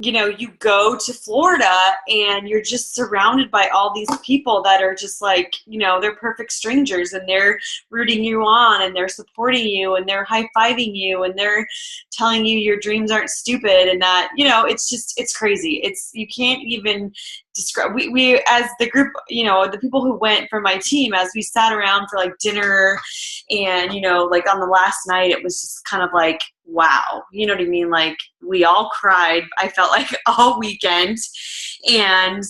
you go to Florida and you're just surrounded by all these people that are just like, they're perfect strangers, and they're rooting you on, and they're supporting you, and they're high-fiving you, and they're telling you your dreams aren't stupid, and that, it's crazy. You can't even describe. We as the group, the people who went from my team, as we sat around for like dinner, and like on the last night, it was just kind of like, wow, you know what I mean? Like, we all cried, I felt like, all weekend. And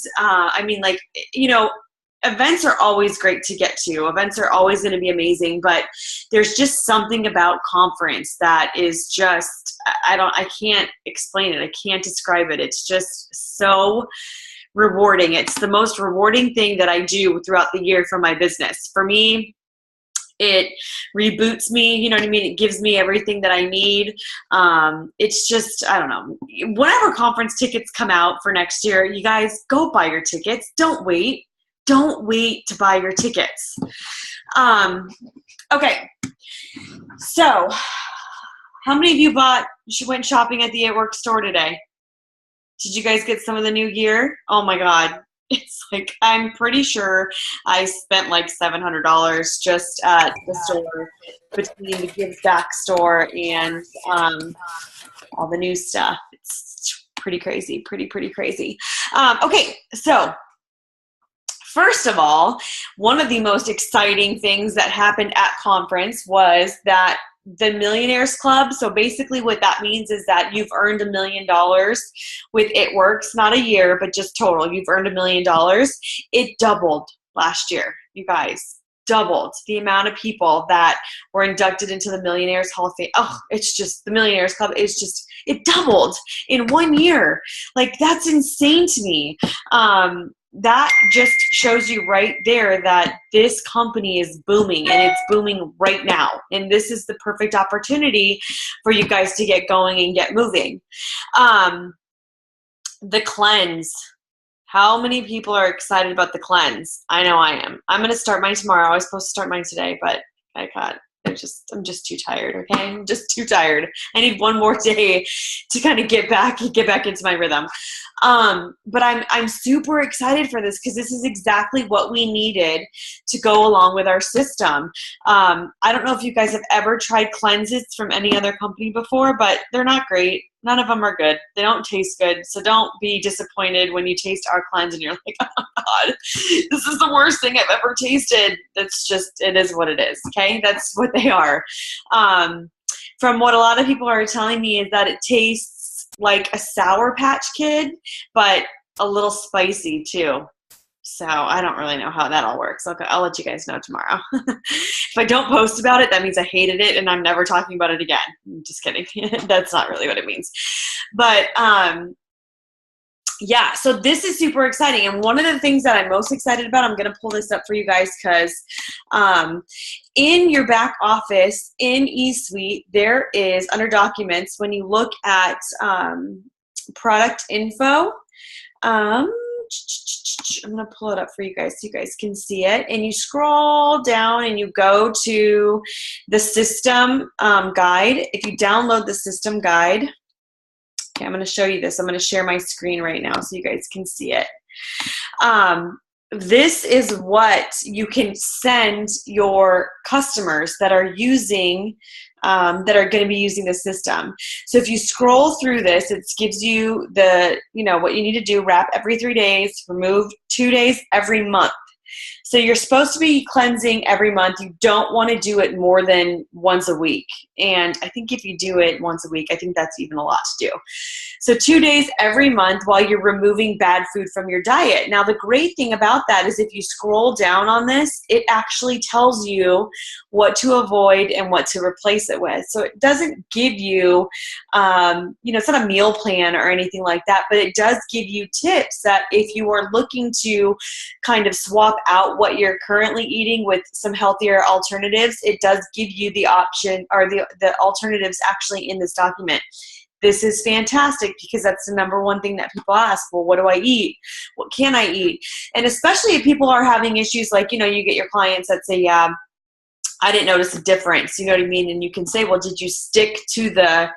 events are always great to get to. Events are always going to be amazing, but there's just something about conference that is just, I can't explain it. I can't describe it. It's just so rewarding. It's the most rewarding thing that I do throughout the year for my business. For me, it reboots me, you know what I mean? It gives me everything that I need. It's just, I don't know. Whenever conference tickets come out for next year, you guys go buy your tickets. Don't wait. Don't wait to buy your tickets. Okay. So, how many of you went shopping at the It Works store today? Did you guys get some of the new gear? Oh my God. It's like, I'm pretty sure I spent like $700 just at the store, between the Gives Back store and all the new stuff. It's pretty crazy, pretty crazy. Okay, so first of all, one of the most exciting things that happened at conference was that the Millionaires Club. So basically what that means is that you've earned $1 million with It Works, not a year, but just total. You've earned $1 million. It doubled last year, you guys. Doubled the amount of people that were inducted into the Millionaires Hall of Fame. Oh, it's just, the Millionaires Club is just, it doubled in 1 year. Like, that's insane to me. That just shows you right there that this company is booming, and it's booming right now. And this is the perfect opportunity for you guys to get going and get moving. The cleanse. How many people are excited about the cleanse? I know I am. I'm going to start mine tomorrow. I was supposed to start mine today, but I'm just too tired, okay? I'm just too tired. I need one more day to kind of get back into my rhythm. But I'm super excited for this, because this is exactly what we needed to go along with our system. I don't know if you guys have ever tried cleanses from any other company before, but they're not great. None of them are good. They don't taste good. So don't be disappointed when you taste our cleanse and you're like, oh my God, this is the worst thing I've ever tasted. That's just, it is what it is. Okay. That's what they are. From what a lot of people are telling me is that it tastes like a Sour Patch Kid, but a little spicy too. So I don't really know how that all works. Okay, I'll let you guys know tomorrow. If I don't post about it, that means I hated it and I'm never talking about it again. I'm just kidding. That's not really what it means. But yeah, so this is super exciting. And one of the things that I'm most excited about, I'm going to pull this up for you guys, because in your back office in eSuite, there is, under documents, when you look at product info, I'm going to pull it up for you guys so you guys can see it. And you scroll down and you go to the system guide. If you download the system guide, okay, I'm going to show you this. I'm going to share my screen right now so you guys can see it. This is what you can send your customers that are using, that are going to be using the system. So if you scroll through this, it gives you the, what you need to do: wrap every 3 days, remove 2 days every month. So you're supposed to be cleansing every month. You don't want to do it more than once a week. And I think if you do it once a week, I think that's even a lot to do. So 2 days every month while you're removing bad food from your diet. Now, the great thing about that is if you scroll down on this, it actually tells you what to avoid and what to replace it with. So it doesn't give you, it's not a meal plan or anything like that, but it does give you tips that if you are looking to kind of swap out what you're currently eating with some healthier alternatives, it does give you the option, or the alternatives actually in this document. This is fantastic, because that's the number one thing that people ask. Well, what do I eat? What can I eat? And especially if people are having issues like, you get your clients that say, yeah, I didn't notice a difference. You know what I mean? And you can say, well, did you stick to the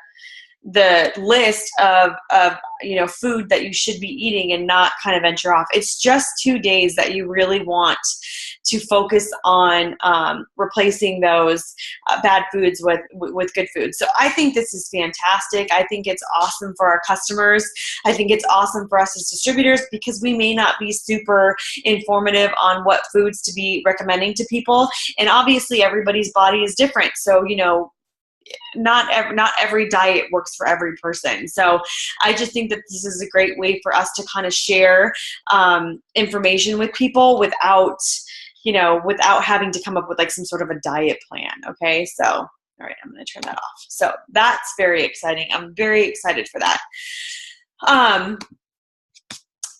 the list of food that you should be eating and not kind of venture off. It's just 2 days that you really want to focus on replacing those bad foods with good food. So I think this is fantastic. I think it's awesome for our customers. I think it's awesome for us as distributors, because we may not be super informative on what foods to be recommending to people. And obviously everybody's body is different. So, not every diet works for every person. So I just think that this is a great way for us to kind of share information with people without having to come up with like some sort of a diet plan. Okay. So, all right, I'm going to turn that off. So that's very exciting. I'm very excited for that.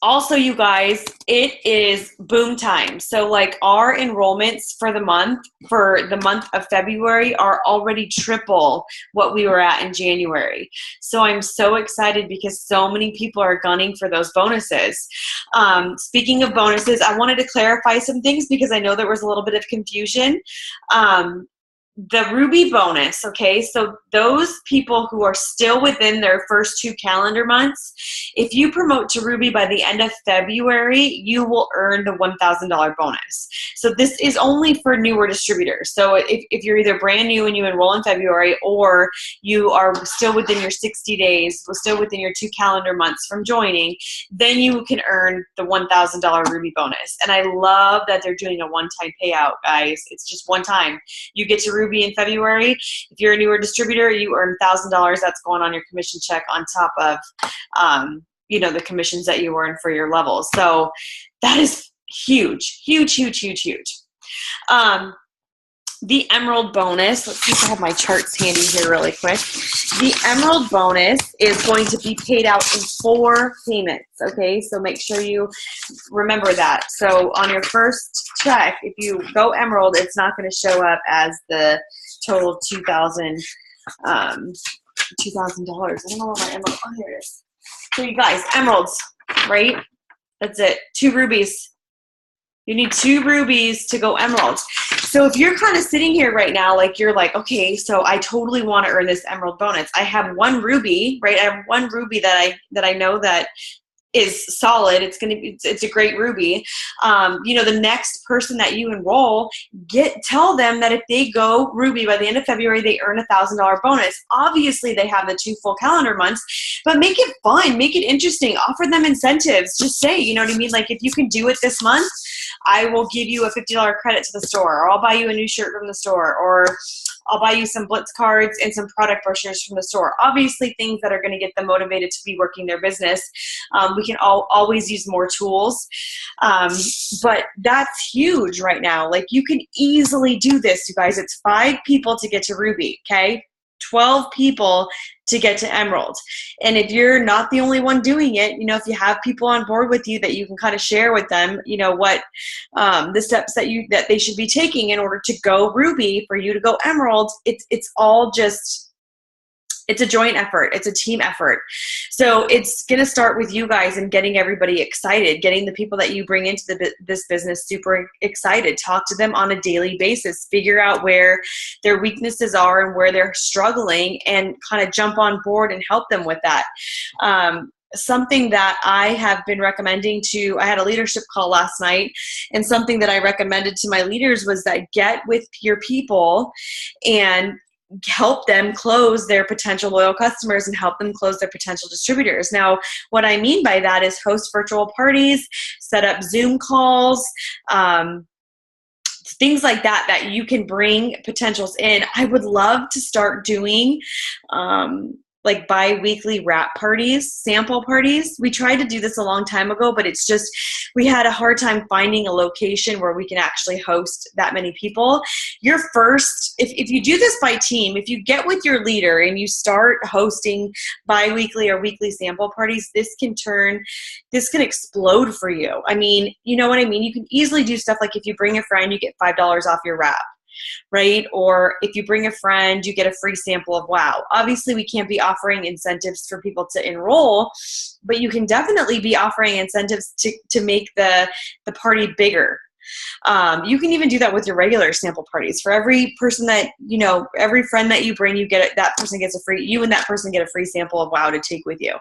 Also, you guys, it is boom time. So like our enrollments for the month of February are already triple what we were at in January. So I'm so excited because so many people are gunning for those bonuses. Speaking of bonuses, I wanted to clarify some things because I know there was a little bit of confusion. The Ruby bonus, okay, so those people who are still within their first 2 calendar months, if you promote to Ruby by the end of February, you will earn the $1,000 bonus. So this is only for newer distributors. So if you're either brand new and you enroll in February, or you are still within your 60 days, still within your 2 calendar months from joining, then you can earn the $1,000 Ruby bonus. And I love that they're doing a one-time payout, guys. It's just one time. You get to Ruby in February. If you're a newer distributor, you earn $1,000. That's going on your commission check on top of, the commissions that you earn for your levels. So that is huge, huge, huge, huge, huge. The Emerald bonus, let's see if I have my charts handy here really quick. The Emerald bonus is going to be paid out in 4 payments, okay? So make sure you remember that. So on your first check, if you go Emerald, it's not going to show up as the total $2,000. I don't know what my Emerald, oh, here it is. So you guys, Emeralds, right? That's it, 2 rubies. You need 2 rubies to go Emerald. So if you're kind of sitting here right now, like you're like, okay, so I totally want to earn this Emerald bonus. I have 1 ruby, right? I have 1 ruby that I know that is solid. It's a great ruby. The next person that you enroll, tell them that if they go Ruby by the end of February, they earn $1,000 bonus. Obviously they have the 2 full calendar months, but make it fun, make it interesting, offer them incentives. Just say, you know what I mean? Like, if you can do it this month, I will give you a $50 credit to the store, or I'll buy you a new shirt from the store, or I'll buy you some Blitz cards and some product brochures from the store. Obviously things that are going to get them motivated to be working their business. We can always use more tools. But that's huge right now. Like, you can easily do this, you guys. It's 5 people to get to Ruby, okay? 12 people to get to Emerald. And if you're not the only one doing it, if you have people on board with you that you can kind of share with them, what the steps that they should be taking in order to go Ruby for you to go Emerald, it's all just, it's a joint effort. It's a team effort. So it's going to start with you guys and getting everybody excited, getting the people that you bring into this business super excited. Talk to them on a daily basis. Figure out where their weaknesses are and where they're struggling, and kind of jump on board and help them with that. Something that I have been recommending I had a leadership call last night, and something that I recommended to my leaders was that get with your people and help them close their potential loyal customers and help them close their potential distributors. Now, what I mean by that is host virtual parties, set up Zoom calls, things like that you can bring potentials in. I would love to start doing like bi-weekly wrap parties, sample parties. We tried to do this a long time ago, but it's just, we had a hard time finding a location where we can actually host that many people. Your first, if you do this by team, if you get with your leader and you start hosting bi-weekly or weekly sample parties, this can explode for you. I mean, you know what I mean? You can easily do stuff like, if you bring a friend, you get $5 off your wrap, right? Or if you bring a friend, you get a free sample of WOW. Obviously, we can't be offering incentives for people to enroll, but you can definitely be offering incentives to make the party bigger, You can even do that with your regular sample parties. For every person that, every friend that you bring, that person gets you and that person get a free sample of WOW to take with you.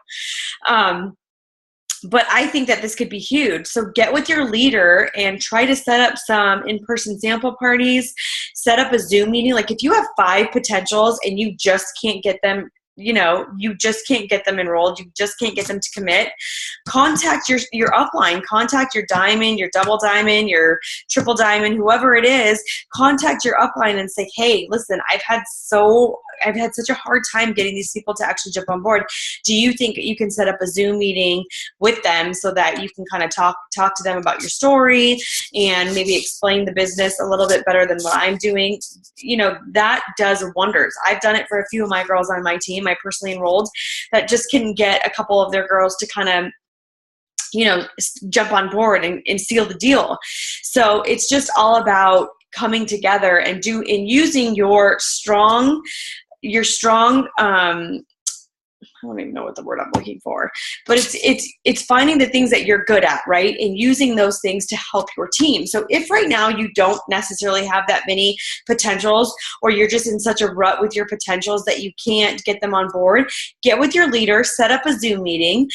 But I think that this could be huge. So get with your leader and try to set up some in-person sample parties, set up a Zoom meeting. Like if you have 5 potentials and you just can't get them, you just can't get them enrolled, you just can't get them to commit, contact your upline, contact your diamond, your double diamond, your triple diamond, whoever it is, contact your upline and say, hey, listen, I've had such a hard time getting these people to actually jump on board. Do you think you can set up a Zoom meeting with them so that you can kind of talk to them about your story and maybe explain the business a little bit better than what I'm doing? That does wonders. I've done it for a few of my girls on my team. I personally enrolled that just can get a couple of their girls to kind of jump on board and seal the deal. So it's just all about coming together and using your strong I don't even know what the word I'm looking for, but it's finding the things that you're good at, right? And using those things to help your team. So if right now you don't necessarily have that many potentials, or you're just in such a rut with your potentials that you can't get them on board, get with your leader, set up a Zoom meeting.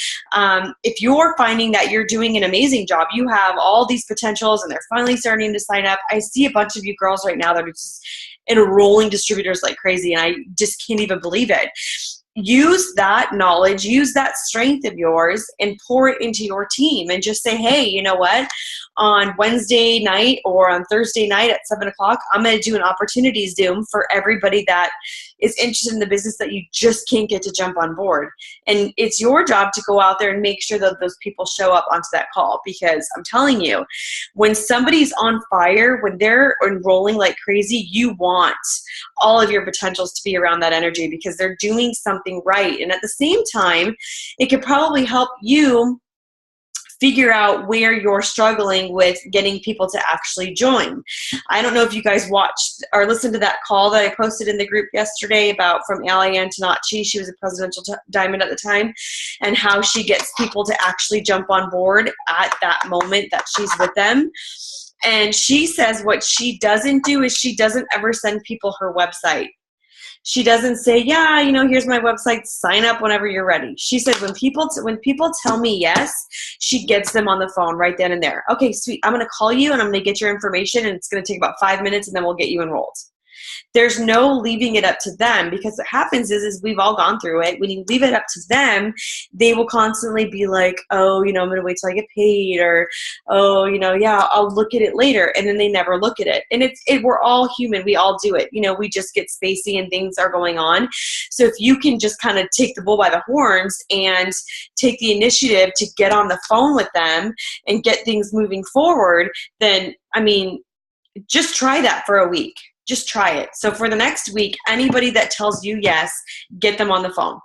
If you're finding that you're doing an amazing job, you have all these potentials and they're finally starting to sign up. I see a bunch of you girls right now that are just enrolling distributors like crazy, and I just can't even believe it. Use that knowledge, use that strength of yours and pour it into your team and just say, hey, you know what? On Wednesday night or on Thursday night at 7 o'clock, I'm going to do an opportunity Zoom for everybody that is interested in the business that you just can't get to jump on board. And it's your job to go out there and make sure that those people show up onto that call, because I'm telling you, when somebody's on fire, when they're enrolling like crazy, you want all of your potentials to be around that energy because they're doing something right. And at the same time, it could probably help you figure out where you're struggling with getting people to actually join. I don't know if you guys watched or listened to that call that I posted in the group yesterday from Ali Antonacci. She was a presidential diamond at the time, and how she gets people to actually jump on board at that moment that she's with them. And she says what she doesn't do is she doesn't ever send people her website. She doesn't say, yeah, here's my website, sign up whenever you're ready. She said when people tell me yes, she gets them on the phone right then and there. Okay, sweet, I'm going to call you and I'm going to get your information, and it's going to take about 5 minutes and then we'll get you enrolled. There's no leaving it up to them, because what happens is we've all gone through it. When you leave it up to them, they will constantly be like, oh, I'm going to wait till I get paid, or, oh, yeah, I'll look at it later. And then they never look at it. And we're all human. We all do it. We just get spacey and things are going on. So if you can just kind of take the bull by the horns and take the initiative to get on the phone with them and get things moving forward, then, just try that for a week. Just try it. So for the next week, anybody that tells you yes, get them on the phone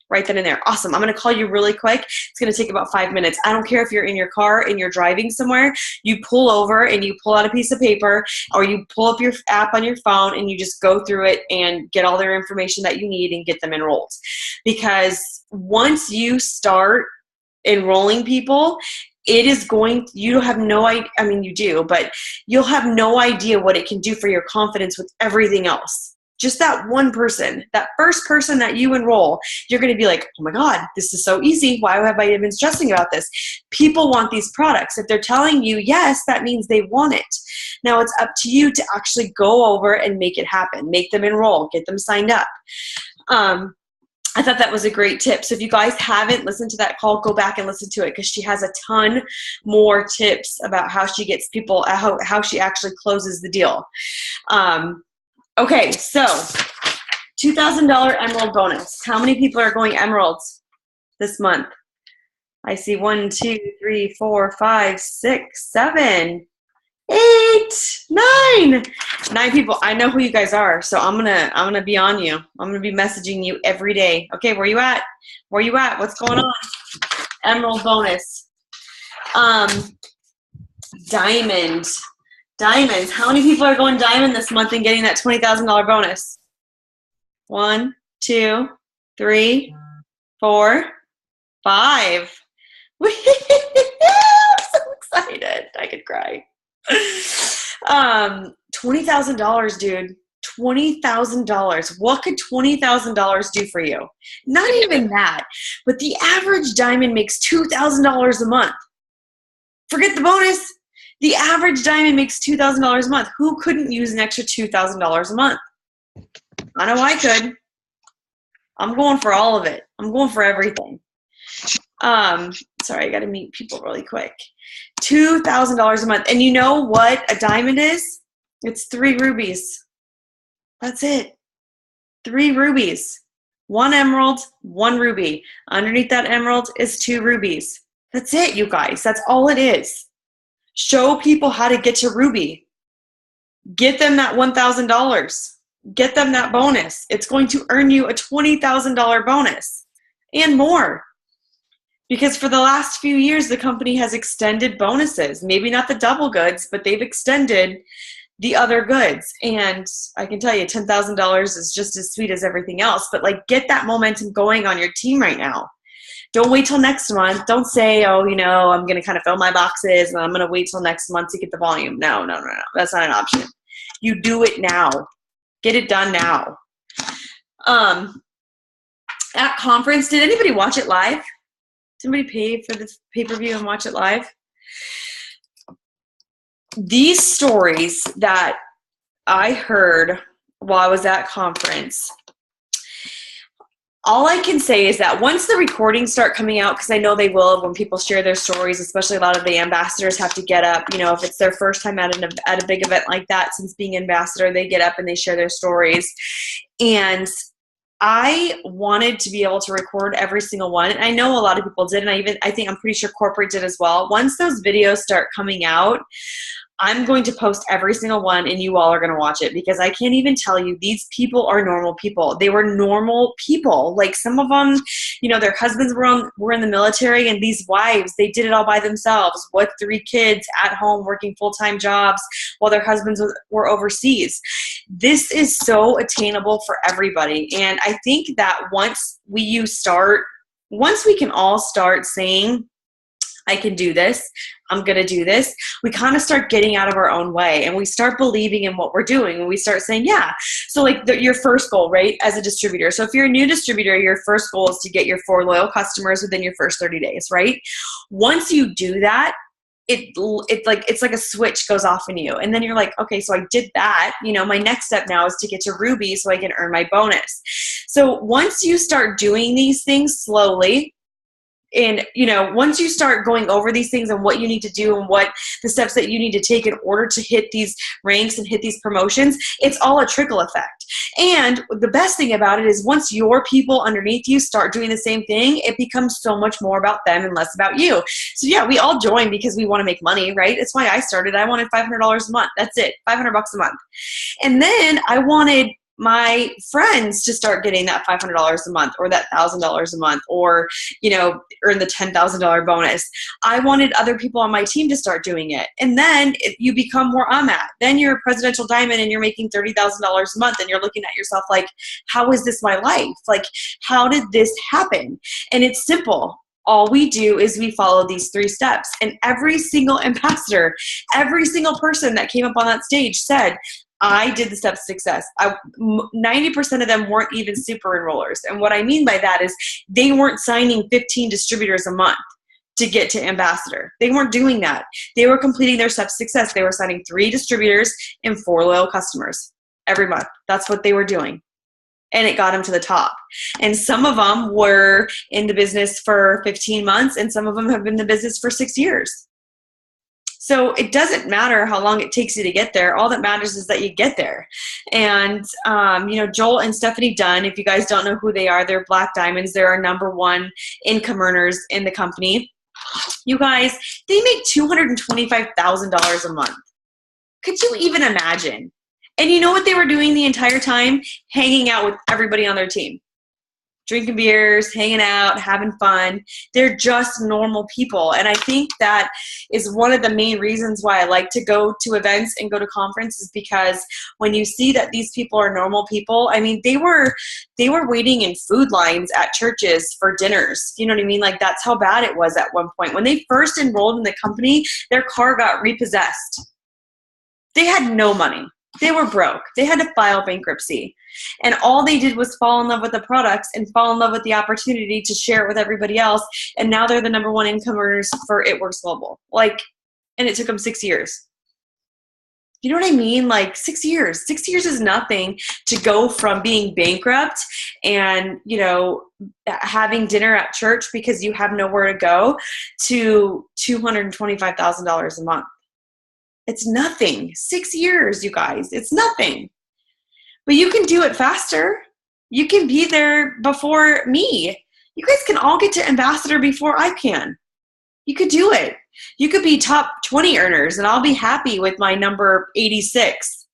right then and there. Awesome. I'm going to call you really quick. It's going to take about 5 minutes. I don't care if you're in your car and you're driving somewhere. You pull over and you pull out a piece of paper, or you pull up your app on your phone and you just go through it and get all their information that you need and get them enrolled. Because once you start enrolling people, you have no idea, you do, but you'll have no idea what it can do for your confidence with everything else. Just that one person, that first person that you enroll, you're going to be like, oh my God, this is so easy. Why have I been stressing about this? People want these products. If they're telling you yes, that means they want it. Now it's up to you to actually go over and make it happen. Make them enroll, get them signed up. I thought that was a great tip. So if you guys haven't listened to that call, go back and listen to it, because she has a ton more tips about how she gets people, how she actually closes the deal. Okay, so $2,000 Emerald bonus. How many people are going Emeralds this month? I see 1, 2, 3, 4, 5, 6, 7, 8, 9 people. I know who you guys are, so I'm gonna be on you. I'm gonna be messaging you every day. Okay, where you at? What's going on? Emerald bonus. Diamonds. How many people are going diamond this month and getting that $20,000 bonus? 1, 2, 3, 4, 5. I'm so excited. I could cry. $20,000, dude. $20,000. What could $20,000 do for you? Not even that, but the average diamond makes $2,000 a month. Forget the bonus. The average diamond makes $2,000 a month. Who couldn't use an extra $2,000 a month? I know I could. I'm going for all of it. I'm going for everything. Sorry, I got to meet people really quick. $2,000 a month. And you know what a diamond is? It's 3 rubies. That's it. 3 rubies. 1 emerald, 1 ruby. Underneath that emerald is 2 rubies. That's it, you guys. That's all it is. Show people how to get to ruby. Get them that $1,000. Get them that bonus. It's going to earn you a $20,000 bonus and more. Because for the last few years, the company has extended bonuses. Maybe not the double goods, but they've extended the other goods. And I can tell you, $10,000 is just as sweet as everything else. But like, get that momentum going on your team right now. Don't wait till next month. Don't say, oh, you know, I'm going to kind of fill my boxes and I'm going to wait till next month to get the volume. No. That's not an option. You do it now. Get it done now. At conference, did anybody watch it live? Did anybody pay for this pay-per-view and watch it live? These stories that I heard while I was at conference, all I can say is that once the recordings start coming out, because I know they will when people share their stories, especially a lot of the ambassadors have to get up, you know, if it's their first time at a big event like that, since being ambassador, they get up and they share their stories. And I wanted to be able to record every single one. And I know a lot of people did, and I think I'm pretty sure corporate did as well. Once those videos start coming out, I'm going to post every single one and you all are going to watch it, because I can't even tell you, these people are normal people. They were normal people. Like, some of them, you know, their husbands were in the military, and these wives, they did it all by themselves with 3 kids at home working full-time jobs while their husbands were overseas. This is so attainable for everybody. And I think that once we can all start saying, I can do this, I'm going to do this, we kind of start getting out of our own way, and we start believing in what we're doing, and we start saying, yeah. So like your first goal, right, as a distributor. So if you're a new distributor, your first goal is to get your 4 loyal customers within your first 30 days, right? Once you do that, it's like a switch goes off in you. And then you're like, okay, so I did that. You know, my next step now is to get to ruby so I can earn my bonus. So once you start doing these things slowly, and, you know, once you start going over these things and what you need to do and what the steps that you need to take in order to hit these ranks and hit these promotions, it's all a trickle effect. And the best thing about it is once your people underneath you start doing the same thing, it becomes so much more about them and less about you. So yeah, we all join because we want to make money, right? It's why I started. I wanted $500 a month. That's it, $500 a month. And then I wanted my friends to start getting that $500 a month, or that $1,000 a month, or, you know, earn the $10,000 bonus. I wanted other people on my team to start doing it. And then you become where I'm at. Then you're a presidential diamond and you're making $30,000 a month, and you're looking at yourself like, how is this my life? Like, how did this happen? And it's simple. All we do is we follow these 3 steps. And every single ambassador, every single person that came up on that stage said, I did the steps to success. 90% of them weren't even super enrollers. And what I mean by that is they weren't signing 15 distributors a month to get to ambassador. They weren't doing that. They were completing their steps to success. They were signing 3 distributors and 4 loyal customers every month. That's what they were doing. And it got them to the top. And some of them were in the business for 15 months, and some of them have been in the business for 6 years. So it doesn't matter how long it takes you to get there. All that matters is that you get there. And, you know, Joel and Stephanie Dunn, if you guys don't know who they are, they're Black Diamonds. They're our #1 income earners in the company. You guys, they make $225,000 a month. Could you even imagine? And you know what they were doing the entire time? Hanging out with everybody on their team. Drinking beers, hanging out, having fun. They're just normal people. And I think that is one of the main reasons why I like to go to events and go to conferences, because when you see that these people are normal people, I mean, they were waiting in food lines at churches for dinners. You know what I mean? Like, that's how bad it was at one point. When they first enrolled in the company, their car got repossessed. They had no money. They were broke. They had to file bankruptcy. And all they did was fall in love with the products and fall in love with the opportunity to share it with everybody else. And now they're the number one income earners for It Works Global. Like, and it took them 6 years. You know what I mean? Like 6 years. 6 years is nothing to go from being bankrupt and, you know, having dinner at church because you have nowhere to go to $225,000 a month. It's nothing. 6 years, you guys. It's nothing. But you can do it faster. You can be there before me. You guys can all get to ambassador before I can. You could do it. You could be top 20 earners and I'll be happy with my number 86.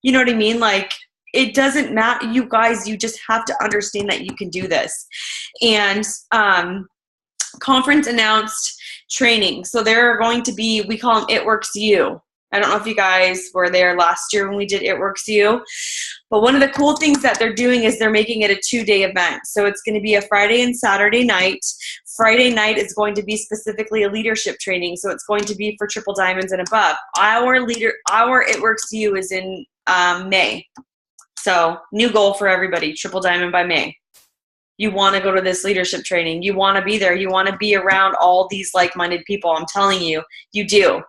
You know what I mean? Like, it doesn't matter. You guys, you just have to understand that you can do this. And conference announced training. So there are going to be, we call them It Works U. I don't know if you guys were there last year when we did It Works U. But one of the cool things that they're doing is they're making it a 2-day event. So it's going to be a Friday and Saturday night. Friday night is going to be specifically a leadership training. So it's going to be for triple diamonds and above. Our It Works U is in May. So new goal for everybody, triple diamond by May. You want to go to this leadership training. You want to be there. You want to be around all these like-minded people. I'm telling you, you do.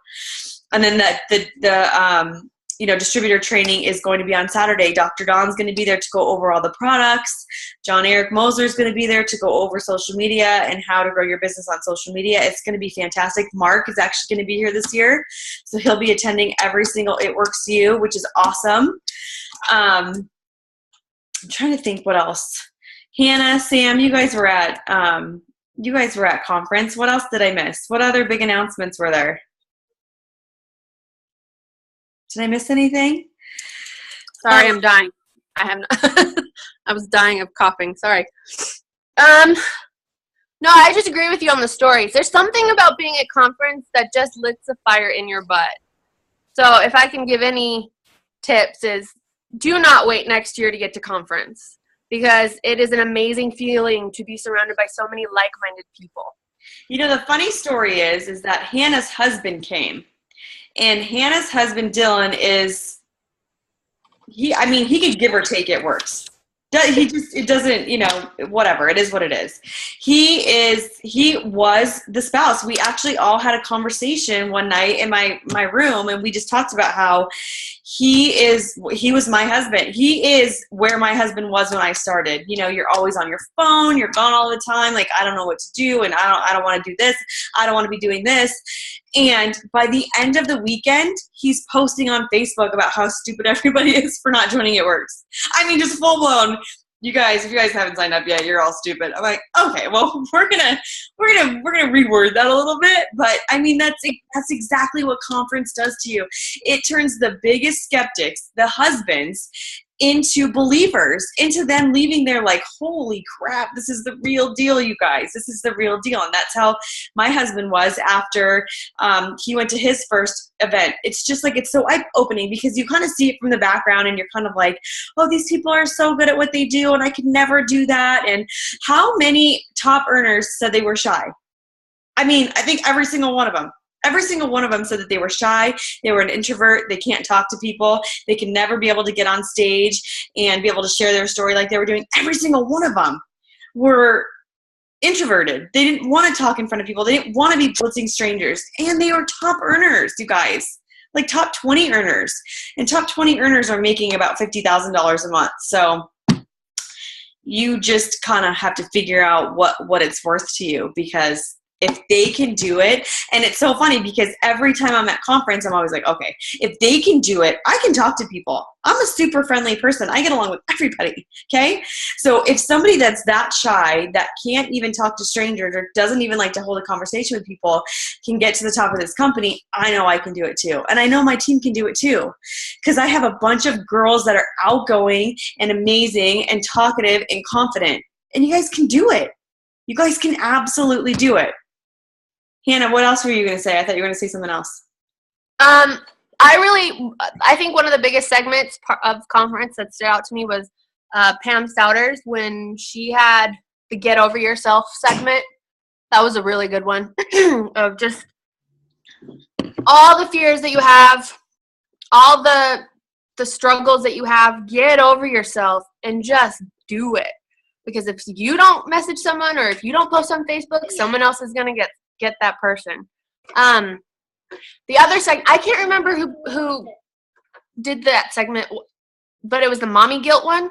And then the distributor training is going to be on Saturday. Dr. Don's going to be there to go over all the products. John Eric Moser is going to be there to go over social media and how to grow your business on social media. It's going to be fantastic. Mark is actually going to be here this year. So he'll be attending every single It Works U, which is awesome. I'm trying to think what else. Hannah, Sam, you guys were at conference. What else did I miss? What other big announcements were there? Did I miss anything? Sorry, I'm dying. I have not. I was dying of coughing. Sorry. No, I just agree with you on the stories. There's something about being at conference that just lights a fire in your butt. So if I can give any tips is do not wait next year to get to conference because it is an amazing feeling to be surrounded by so many like-minded people. You know, the funny story is that Hannah's husband came. And Hannah's husband, Dylan, he could give or take It Works. It doesn't, whatever. It is what it is. He was the spouse. We actually all had a conversation one night in my room, and we just talked about how he was my husband. He is where my husband was when I started. You know, you're always on your phone. You're gone all the time. Like, I don't know what to do, and I don't want to do this. I don't want to be doing this. And by the end of the weekend, he's posting on Facebook about how stupid everybody is for not joining It Works. I mean, just full blown. You guys, if you guys haven't signed up yet, you're all stupid. I'm like, okay, well, we're gonna reword that a little bit. But I mean, that's exactly what conference does to you. It turns the biggest skeptics, the husbands, into believers, into them leaving there like, holy crap, this is the real deal, you guys. This is the real deal. And that's how my husband was after he went to his first event. It's just like, it's so eye-opening because you kind of see it from the background and you're kind of like, oh, these people are so good at what they do and I could never do that. And how many top earners said they were shy? I mean, I think every single one of them. Every single one of them said that they were shy, they were an introvert, they can't talk to people, they can never be able to get on stage and be able to share their story like they were doing. Every single one of them were introverted. They didn't want to talk in front of people. They didn't want to be blitzing strangers. And they were top earners, you guys, like top 20 earners. And top 20 earners are making about $50,000 a month. So you just kind of have to figure out what it's worth to you because if they can do it, and it's so funny because every time I'm at conference, I'm always like, okay, if they can do it, I can talk to people. I'm a super friendly person. I get along with everybody, okay? So if somebody that's that shy, that can't even talk to strangers or doesn't even like to hold a conversation with people can get to the top of this company, I know I can do it too. And I know my team can do it too because I have a bunch of girls that are outgoing and amazing and talkative and confident. And you guys can do it. You guys can absolutely do it. Hannah, what else were you going to say? I thought you were going to say something else. I think one of the biggest segments of conference that stood out to me was Pam Souders when she had the Get Over Yourself segment. That was a really good one of just all the fears that you have, all the struggles that you have, get over yourself and just do it. Because if you don't message someone or if you don't post on Facebook, someone else is going to get that person. The other segment, I can't remember who did that segment, but it was the mommy guilt one.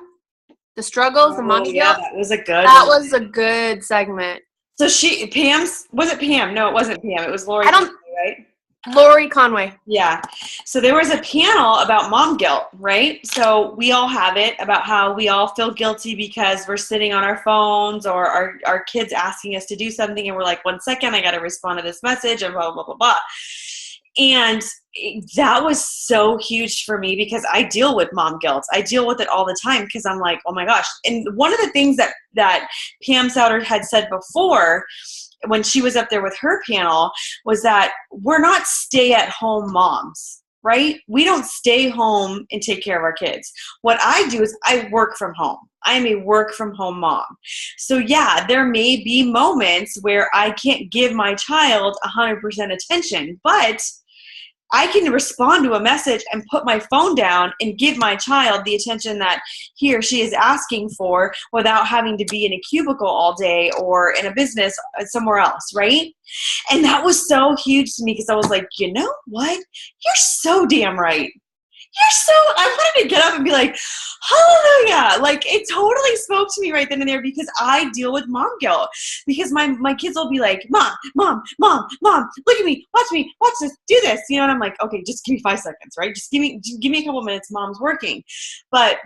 The struggles, the mommy guilt. That was a good That was a good segment. So was it Pam? No, it wasn't Pam. It was Lori. Right? Lori Conway. Yeah. So there was a panel about mom guilt, right? So we all have it about how we all feel guilty because we're sitting on our phones or our kids asking us to do something and we're like, 1 second, I got to respond to this message and blah, blah, blah, blah. And that was so huge for me because I deal with mom guilt. I deal with it all the time because I'm like, oh my gosh. And one of the things that Pam Souter had said before when she was up there with her panel was that we're not stay-at-home moms, right? We don't stay home and take care of our kids. What I do is I work from home. I am a work-from-home mom. So yeah, there may be moments where I can't give my child 100% attention, but I can respond to a message and put my phone down and give my child the attention that he or she is asking for without having to be in a cubicle all day or in a business somewhere else, right? And that was so huge to me because I was like, you know what? You're so damn right. I wanted to get up and be like, hallelujah. Like, it totally spoke to me right then and there because I deal with mom guilt. Because my kids will be like, mom, look at me, watch this, do this. You know, and I'm like, okay, just give me 5 seconds, right? Just give me a couple minutes, mom's working. But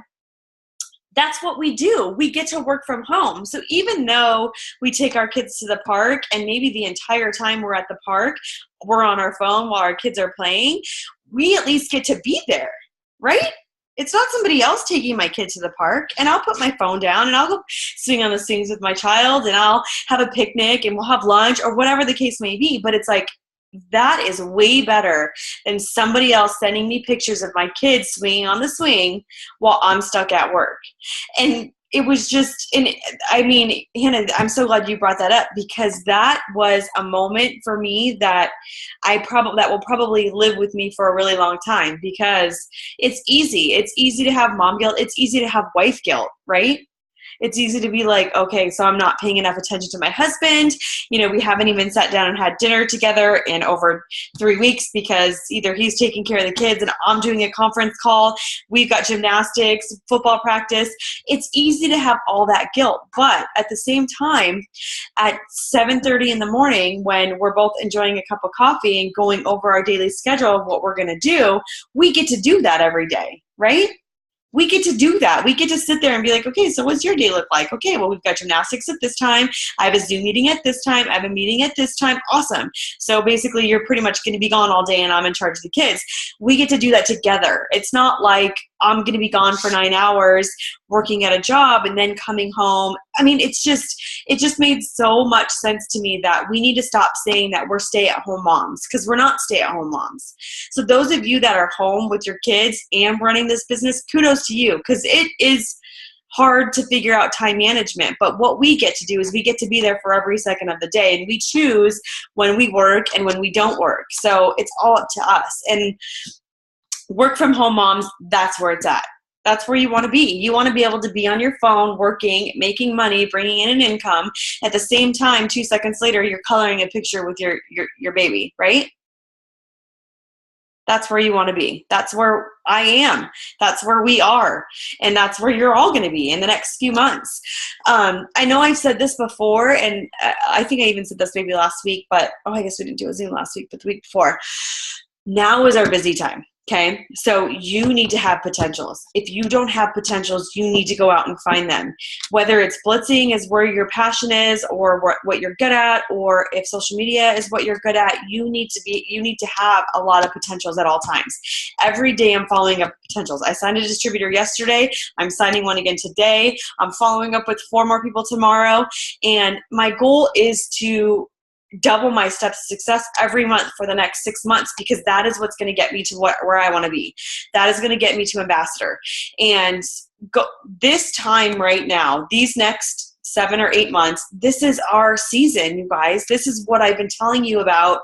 that's what we do. We get to work from home. So even though we take our kids to the park and maybe the entire time we're at the park, we're on our phone while our kids are playing, we at least get to be there, right? It's not somebody else taking my kid to the park, and I'll put my phone down and I'll go swing on the swings with my child and I'll have a picnic and we'll have lunch or whatever the case may be. But it's like, that is way better than somebody else sending me pictures of my kids swinging on the swing while I'm stuck at work. And it was just, and I mean, Hannah, I'm so glad you brought that up because that was a moment for me that that will probably live with me for a really long time because it's easy. It's easy to have mom guilt. It's easy to have wife guilt, right? It's easy to be like, okay, so I'm not paying enough attention to my husband. You know, we haven't even sat down and had dinner together in over 3 weeks because either he's taking care of the kids and I'm doing a conference call. We've got gymnastics, football practice. It's easy to have all that guilt. But at the same time, at 7:30 in the morning, when we're both enjoying a cup of coffee and going over our daily schedule of what we're going to do, we get to do that every day, right? We get to do that. We get to sit there and be like, okay, so what's your day look like? Okay, well, we've got gymnastics at this time. I have a Zoom meeting at this time. I have a meeting at this time. Awesome. So basically, you're pretty much going to be gone all day and I'm in charge of the kids. We get to do that together. It's not like I'm going to be gone for 9 hours working at a job and then coming home. I mean, it just made so much sense to me that we need to stop saying that we're stay-at-home moms because we're not stay-at-home moms. So those of you that are home with your kids and running this business, kudos to you because it is hard to figure out time management. But what we get to do is we get to be there for every second of the day and we choose when we work and when we don't work. So it's all up to us. And work from home moms, that's where it's at. That's where you want to be. You want to be able to be on your phone, working, making money, bringing in an income. At the same time, 2 seconds later, you're coloring a picture with your baby, right? That's where you want to be. That's where I am. That's where we are. And that's where you're all going to be in the next few months. I know I've said this before, and I think I even said this maybe last week, but I guess we didn't do a Zoom last week, but the week before. Now is our busy time. Okay, so you need to have potentials. If you don't have potentials, you need to go out and find them. Whether it's blitzing is where your passion is or what you're good at, or if social media is what you're good at, you need to have a lot of potentials at all times. Every day I'm following up potentials. I signed a distributor yesterday. I'm signing one again today. I'm following up with 4 more people tomorrow. And my goal is to double my steps of success every month for the next 6 months because that is what's going to get me to where I want to be. That is going to get me to ambassador. And this time right now, these next 7 or 8 months, this is our season, you guys. This is what I've been telling you about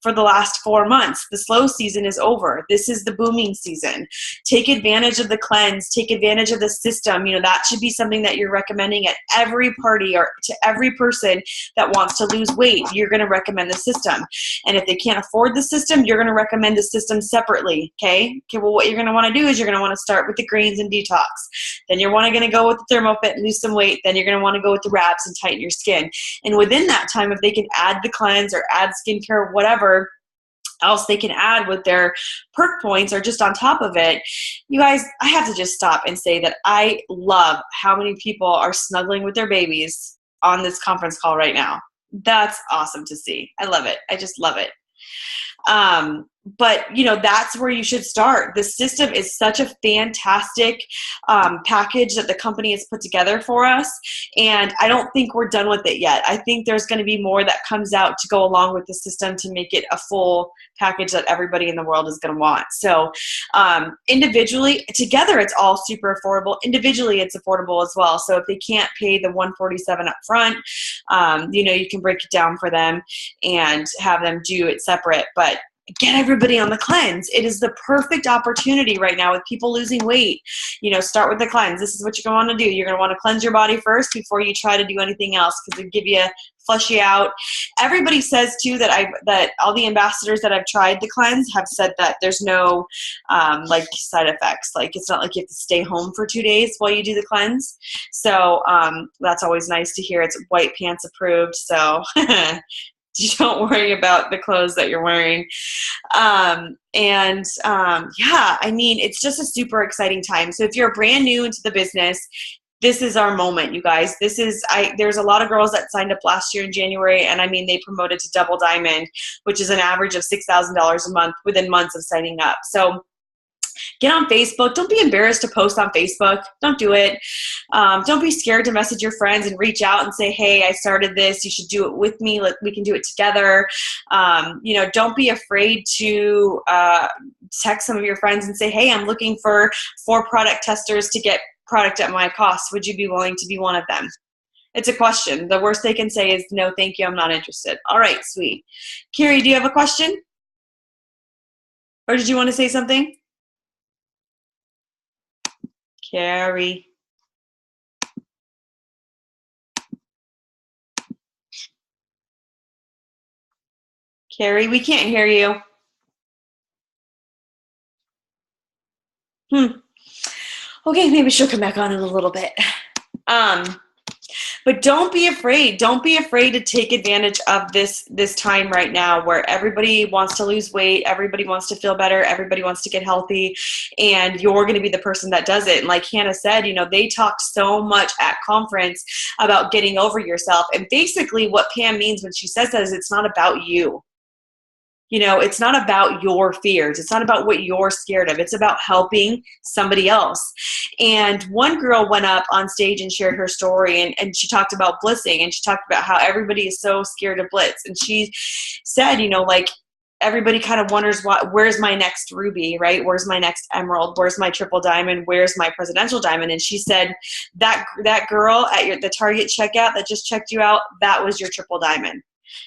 for the last 4 months. The slow season is over. This is the booming season. Take advantage of the cleanse. Take advantage of the system. That should be something that you're recommending at every party or to every person that wants to lose weight. You're going to recommend the system. And if they can't afford the system, you're going to recommend the system separately. Okay, well, what you're going to want to do is you're going to want to start with the greens and detox. Then you're going to go with the ThermoFit and lose some weight. Then you're going to want to go with the wraps and tighten your skin. And within that time, if they can add the cleanse or add skincare, whatever else they can add with their perk points or just on top of it, you guys, I have to just stop and say that I love how many people are snuggling with their babies on this conference call right now. That's awesome to see. I love it. I just love it. But that's where you should start. The system is such a fantastic package that the company has put together for us. And I don't think we're done with it yet. I think there's going to be more that comes out to go along with the system to make it a full package that everybody in the world is going to want. So individually, together, it's all super affordable. Individually, it's affordable as well. So if they can't pay the $147 up front, you can break it down for them and have them do it separate. But get everybody on the cleanse. It is the perfect opportunity right now with people losing weight. Start with the cleanse. This is what you're going to want to do. You're going to want to cleanse your body first before you try to do anything else, because it'll give you, flush you out. Everybody says too that all the ambassadors that I've tried the cleanse have said that there's no side effects. Like, it's not like you have to stay home for 2 days while you do the cleanse. So that's always nice to hear. It's white pants approved. So you don't worry about the clothes that you're wearing. It's just a super exciting time. So if you're brand new into the business, this is our moment, you guys. There's a lot of girls that signed up last year in January, and they promoted to double diamond, which is an average of $6,000 a month within months of signing up. So get on Facebook. Don't be embarrassed to post on Facebook. Don't do it. Don't be scared to message your friends and reach out and say, hey, I started this. You should do it with me. We can do it together. Don't be afraid to text some of your friends and say, hey, I'm looking for 4 product testers to get product at my cost. Would you be willing to be one of them? It's a question. The worst they can say is, no, thank you. I'm not interested. All right, sweet. Carrie, do you have a question? Or did you want to say something? Carrie. Carrie, we can't hear you. Okay, maybe she'll come back on in a little bit. But don't be afraid. Don't be afraid to take advantage of this time right now where everybody wants to lose weight, everybody wants to feel better, everybody wants to get healthy, and you're going to be the person that does it. And like Hannah said, they talked so much at conference about getting over yourself. And basically what Pam means when she says that is it's not about you. It's not about your fears. It's not about what you're scared of. It's about helping somebody else. And one girl went up on stage and shared her story, and she talked about blitzing, and she talked about how everybody is so scared of blitz. And she said, everybody kind of wonders, where's my next ruby, right? Where's my next emerald? Where's my triple diamond? Where's my presidential diamond? And she said that girl at the Target checkout that just checked you out, that was your triple diamond.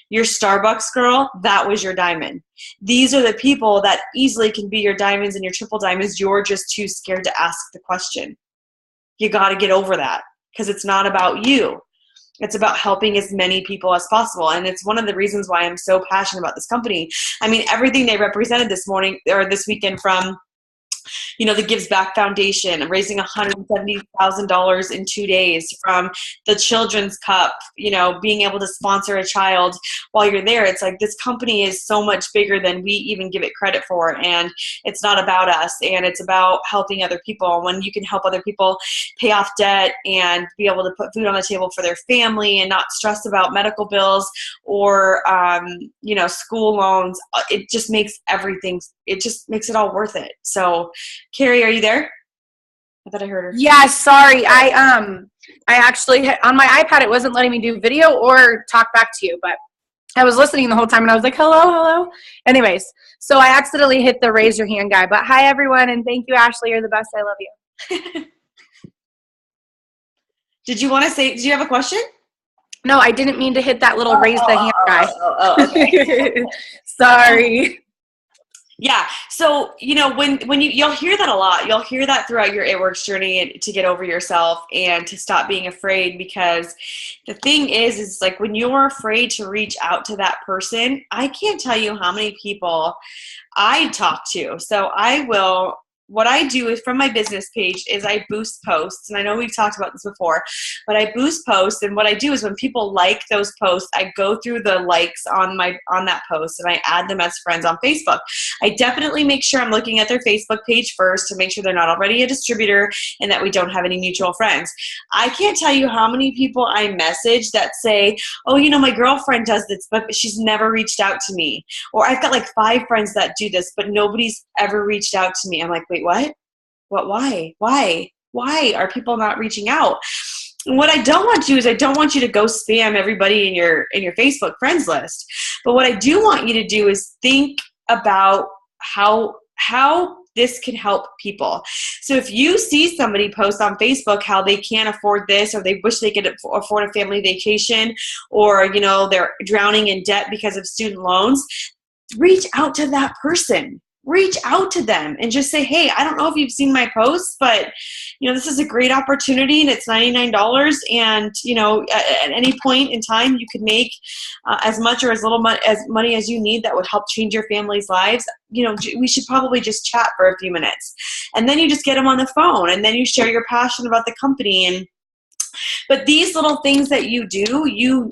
Your Starbucks girl, that was your diamond. These are the people that easily can be your diamonds and your triple diamonds. You're just too scared to ask the question. You got to get over that, because it's not about you. It's about helping as many people as possible. And it's one of the reasons why I'm so passionate about this company. Everything they represented this morning or this weekend, from the Gives Back Foundation, raising $170,000 in 2 days, from the Children's Cup, being able to sponsor a child while you're there. It's like this company is so much bigger than we even give it credit for. And it's not about us, and it's about helping other people. When you can help other people pay off debt and be able to put food on the table for their family and not stress about medical bills or, school loans, it just makes it all worth it. So Carrie, are you there? I thought I heard her. Yeah, sorry. I actually, on my iPad, it wasn't letting me do video or talk back to you, but I was listening the whole time, and I was like, hello. Anyways, so I accidentally hit the raise your hand guy, but hi, everyone, and thank you, Ashley. You're the best. I love you. Did you have a question? No, I didn't mean to hit that little raise the hand guy. Okay. Sorry. Yeah. So, when you'll hear that a lot. You'll hear that throughout your It Works journey to get over yourself and to stop being afraid, because the thing is like when you're afraid to reach out to that person, I can't tell you how many people I talk to. So what I do is from my business page is I boost posts. And I know we've talked about this before, but I boost posts. And what I do is when people like those posts, I go through the likes on that post and I add them as friends on Facebook. I definitely make sure I'm looking at their Facebook page first to make sure they're not already a distributor and that we don't have any mutual friends. I can't tell you how many people I message that say, oh, my girlfriend does this, but she's never reached out to me. Or I've got like 5 friends that do this, but nobody's ever reached out to me. I'm like, wait, what? Why are people not reaching out? And what I don't want to do is I don't want you to go spam everybody in your Facebook friends list. But what I do want you to do is think about how this can help people. So if you see somebody post on Facebook how they can't afford this, or they wish they could afford a family vacation, or they're drowning in debt because of student loans, reach out to that person. Reach out to them and just say, hey, I don't know if you've seen my posts, but this is a great opportunity and it's $99. And at any point in time, you could make as much or as little money as you need that would help change your family's lives. We should probably just chat for a few minutes, and then you just get them on the phone, and then you share your passion about the company. But these little things that you do,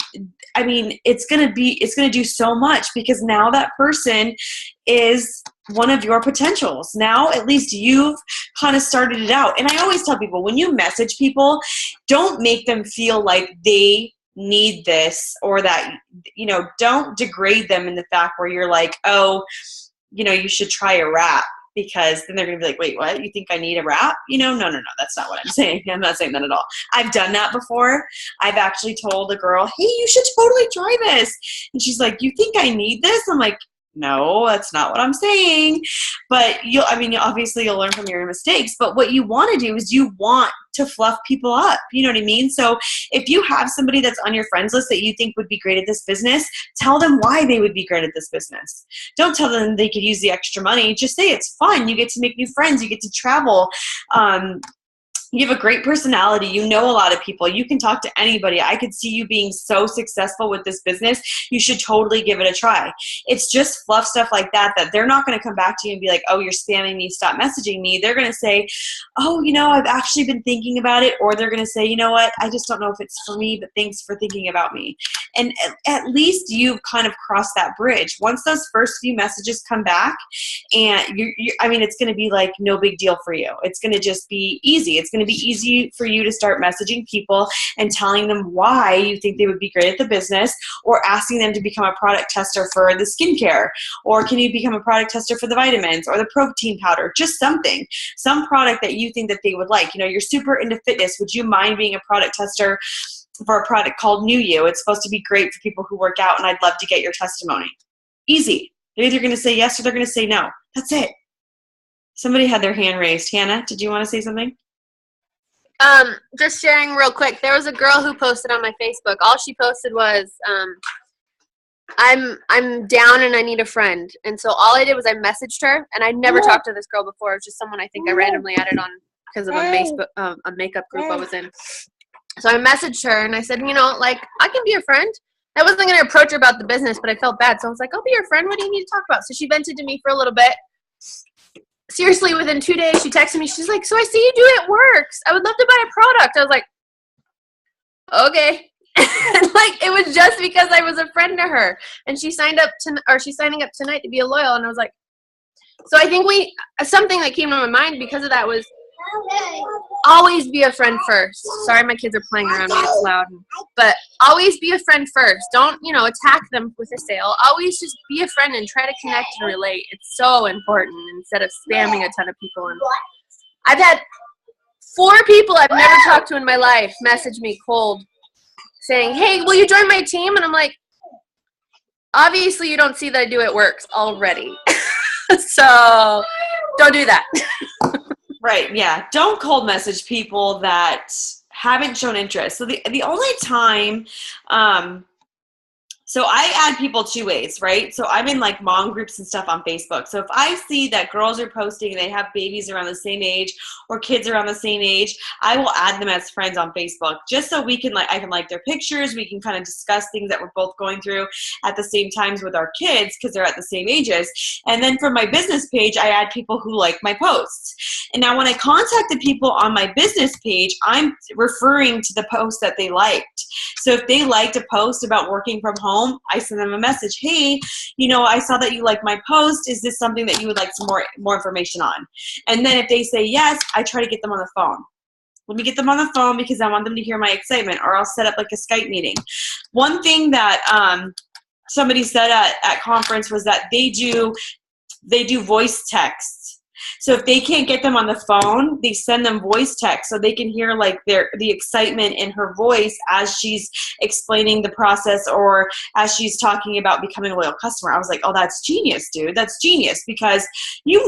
it's going to do so much, because now that person is one of your potentials. Now at least you've kind of started it out. And I always tell people, when you message people, don't make them feel like they need this, or that, don't degrade them in the fact where you're like, oh, you should try a wrap. Because then they're going to be like, wait, what? You think I need a wrap? No, that's not what I'm saying. I'm not saying that at all. I've done that before. I've actually told a girl, hey, you should totally try this. And she's like, you think I need this? I'm like, no, that's not what I'm saying. But obviously you'll learn from your mistakes. But what you want to do is you want to fluff people up. You know what I mean? So if you have somebody that's on your friends list that you think would be great at this business, tell them why they would be great at this business. Don't tell them they could use the extra money. Just say it's fun. You get to make new friends. You get to travel. You have a great personality. You know a lot of people. You can talk to anybody. I could see you being so successful with this business. You should totally give it a try. It's just fluff stuff like that they're not going to come back to you and be like, oh, you're spamming me. Stop messaging me. They're going to say, oh, I've actually been thinking about it. Or they're going to say, you know what? I just don't know if it's for me, but thanks for thinking about me. And at least you've kind of crossed that bridge. Once those first few messages come back, and it's going to be like no big deal for you. It's going to just be easy. It's going to be easy for you to start messaging people and telling them why you think they would be great at the business, or asking them to become a product tester for the skincare, or can you become a product tester for the vitamins or the protein powder, just some product that you think that they would like. You're super into fitness. Would you mind being a product tester for a product called New You? It's supposed to be great for people who work out, and I'd love to get your testimony. Easy. They're either going to say yes or they're going to say no. That's it. Somebody had their hand raised. Hannah, did you want to say something? Just sharing real quick. There was a girl who posted on my Facebook. All she posted was, I'm down and I need a friend. And so all I did was I messaged her, and I never talked to this girl before. It was just someone I think I randomly added on because of a makeup group I was in. So I messaged her and I said, I can be your friend. I wasn't going to approach her about the business, but I felt bad. So I was like, I'll be your friend. What do you need to talk about? So she vented to me for a little bit. Seriously, within 2 days, she texted me. She's like, so I see you do It Works. I would love to buy a product. I was like, okay. It was just because I was a friend to her. And she's signing up tonight to be a loyal. And I was like, so I think something that came to my mind because of that was always be a friend first. Sorry, my kids are playing around me. It's loud. But always be a friend first. Don't, attack them with a sale. Always just be a friend and try to connect and relate. It's so important instead of spamming a ton of people. And I've had 4 people I've never talked to in my life message me cold saying, hey, will you join my team? And I'm like, obviously you don't see that I do It Works already. So don't do that. Right, yeah. Don't cold message people that haven't shown interest. So the only time So I add people two ways, right? So I'm in like mom groups and stuff on Facebook. So if I see that girls are posting and they have babies around the same age or kids around the same age, I will add them as friends on Facebook just so we can I can like their pictures. We can kind of discuss things that we're both going through at the same times with our kids because they're at the same ages. And then for my business page, I add people who like my posts. And now when I contact the people on my business page, I'm referring to the post that they liked. So if they liked a post about working from home, I send them a message. Hey, I saw that you liked my post. Is this something that you would like some more information on? And then if they say yes, I try to get them on the phone. Let me get them on the phone because I want them to hear my excitement, or I'll set up like a Skype meeting. One thing that somebody said at conference was that they do voice texts. So if they can't get them on the phone, they send them voice text so they can hear like the excitement in her voice as she's explaining the process or as she's talking about becoming a loyal customer. I was like, oh, that's genius, dude. That's genius because you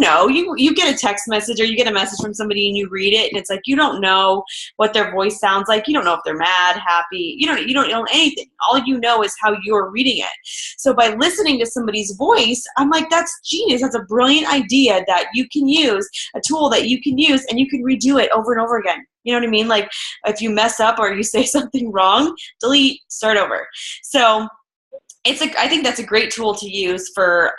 get a text message or you get a message from somebody and you read it and it's like you don't know what their voice sounds like. You don't know if they're mad, happy. You don't know anything. All you know is how you're reading it. So by listening to somebody's voice, I'm like, that's genius. That's a brilliant idea that you can use, a tool that you can use, and you can redo it over and over again. You know what I mean? Like if you mess up or you say something wrong, delete, start over. So I think that's a great tool to use for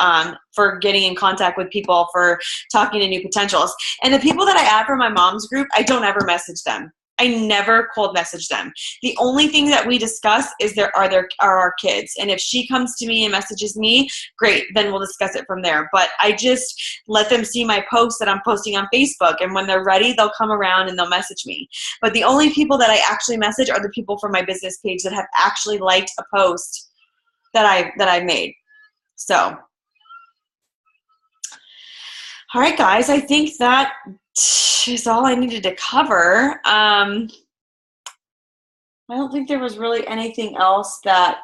getting in contact with people, for talking to new potentials. And the people that I add for my mom's group, I don't ever message them. I never cold message them. The only thing that we discuss is are our kids. And if she comes to me and messages me, great, then we'll discuss it from there. But I just let them see my posts that I'm posting on Facebook. And when they're ready, they'll come around and they'll message me. But the only people that I actually message are the people from my business page that have actually liked a post that I've made. So, all right, guys, I think that is all I needed to cover. I don't think there was really anything else that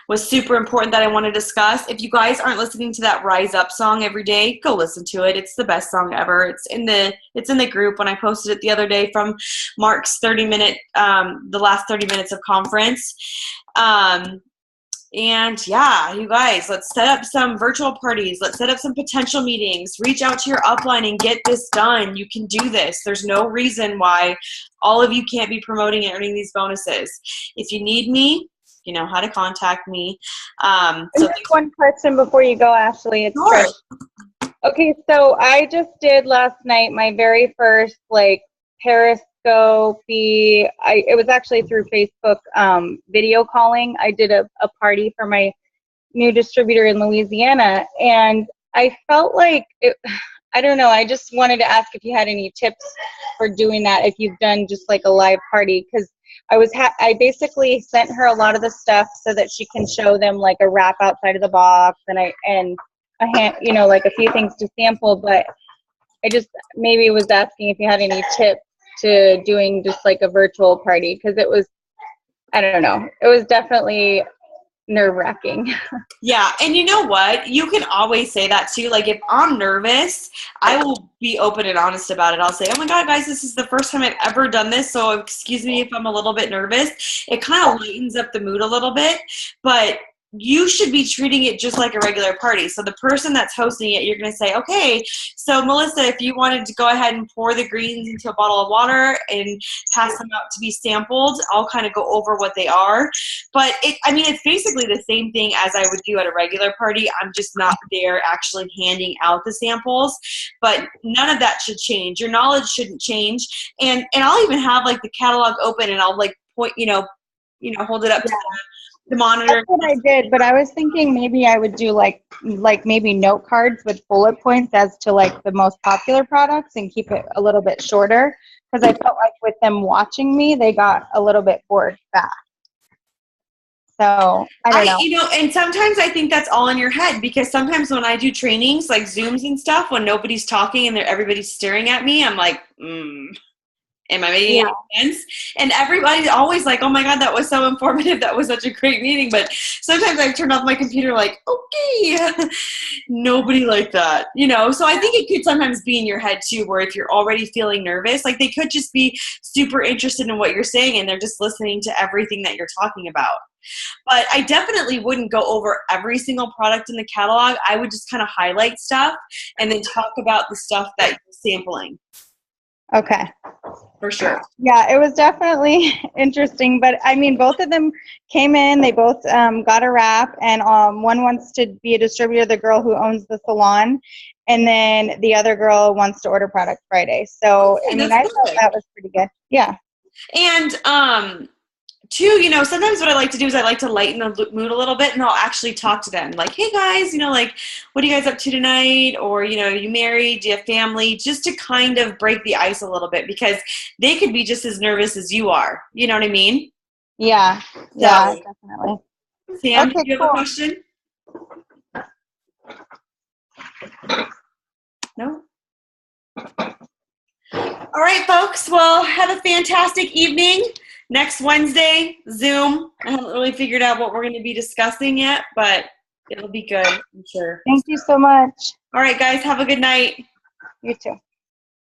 was super important that I want to discuss. If you guys aren't listening to that Rise Up song every day, go listen to it. It's the best song ever. It's in the group when I posted it the other day from Mark's 30-minute, the last 30 minutes of conference. And yeah, you guys, let's set up some virtual parties. Let's set up some potential meetings. Reach out to your upline and get this done. You can do this. There's no reason why all of you can't be promoting and earning these bonuses. If you need me, you know how to contact me. So one question before you go, Ashley. It's sure. Trish. Okay, so I just did last night my very first Periscope. It was actually through Facebook video calling. I did a party for my new distributor in Louisiana, and I felt like I don't know. I just wanted to ask if you had any tips for doing that. If you've done just like a live party, because I basically sent her a lot of the stuff so that she can show them like a wrap outside of the box and a hand, like a few things to sample. But I just maybe was asking if you had any tips to doing just like a virtual party, because it was, I don't know, it was definitely nerve-wracking. Yeah, and you know what? You can always say that too. Like if I'm nervous, I will be open and honest about it. I'll say, oh my God, guys, this is the first time I've ever done this, so excuse me if I'm a little bit nervous. It kind of lightens up the mood a little bit, but you should be treating it just like a regular party. So the person that's hosting it, you're going to say, okay, so Melissa, if you wanted to go ahead and pour the greens into a bottle of water and pass them out to be sampled, I'll kind of go over what they are. But it's basically the same thing as I would do at a regular party. I'm just not there actually handing out the samples, but none of that should change. Your knowledge shouldn't change. And I'll even have like the catalog open and I'll like point, hold it up to the monitor. That's what I did, but I was thinking maybe I would do like maybe note cards with bullet points as to like the most popular products and keep it a little bit shorter, because I felt like with them watching me, they got a little bit bored fast. So I don't know. And sometimes I think that's all in your head, because sometimes when I do trainings like Zooms and stuff, when nobody's talking and everybody's staring at me, I'm like, Am I making any sense? And everybody's always like, oh my God, that was so informative. That was such a great meeting. But sometimes I turn off my computer like, okay, nobody like that, So I think it could sometimes be in your head too, where if you're already feeling nervous, like they could just be super interested in what you're saying and they're just listening to everything that you're talking about. But I definitely wouldn't go over every single product in the catalog. I would just kind of highlight stuff and then talk about the stuff that you're sampling. Okay. For sure. Yeah, it was definitely interesting. But I mean, both of them came in. They both got a wrap, and one wants to be a distributor, the girl who owns the salon, and then the other girl wants to order product Friday. So Okay, I mean, I thought that was pretty good. Yeah. And too, sometimes what I like to do is I like to lighten the mood a little bit, and I'll actually talk to them. Like, hey guys, like, what are you guys up to tonight? Or, you married? Do you have family? Just to kind of break the ice a little bit, because they could be just as nervous as you are. You know what I mean? Yeah. Yeah, definitely. Sam, Okay, do you have a question? No? All right, folks. Well, have a fantastic evening. Next Wednesday, Zoom. I haven't really figured out what we're going to be discussing yet, but it'll be good, I'm sure. Thank you so much. All right, guys. Have a good night. You too.